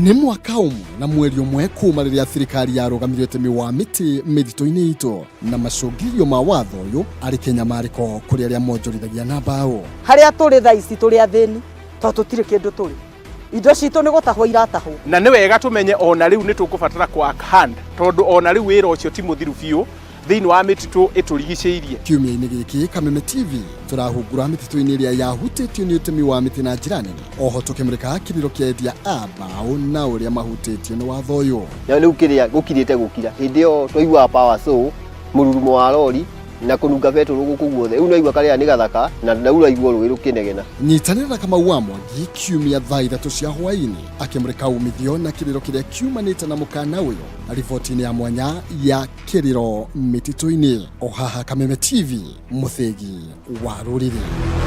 Nĩ mwaka ũmwe na mweri ũmwe kuma rĩrĩa thirikari yarũgamirie ũtemi wa mĩtĩ mĩtitũ-inĩ itũ na macũngĩrĩrio ma watho ũyũ arĩ kĩnyamarĩko kũrĩ arĩa monjorithagia na mbaũ. Harĩa tũrĩ thaa ici tũrĩ athĩni tondũ tũtirĩ kĩndũ tũrĩ. Indo citũ nĩ gũtahwo iratahwo. Na nĩ wega tũmenye ona rĩu nĩ tũkũbatara kwa hand tondũ ona rĩu wĩra ũcio ti mũthiru biũ thĩinĩ wa mĩtitũ ĩtũrigicĩirie. Kiumia-inĩ gĩkĩ Kameme TV tũrahungura mĩtitũ-inĩ ĩrĩa yahutĩtio nĩ ũtemi wa mĩtĩ na njĩra nene. Oho tũkĩmũrĩka Kiriro kĩendia a mbaũ na ũrĩa mahutĩtio nĩ watho ũyũ. Rĩu kĩrĩa gũkirĩte gũkira hĩndĩ ĩyo twaigua power saw mũrurumo wa lori na kũnunga betũrũ gũkũ guothe. Rĩu naigua karĩa nĩ gathaka na nauraigua rũĩ rũkĩnegena. Nyitanĩra na Kamau wa Mwangi kiumia thaa 3 cia hwaĩ-inĩ akĩmũrĩka umithio na kĩrĩro kĩrĩa kiumanĩte na mũkana ũyũ. Riboti-inĩ ya mwanya ya Kiriro Mititu-ini. O haha Kameme TV, mũthĩgi wa rũrĩrĩ.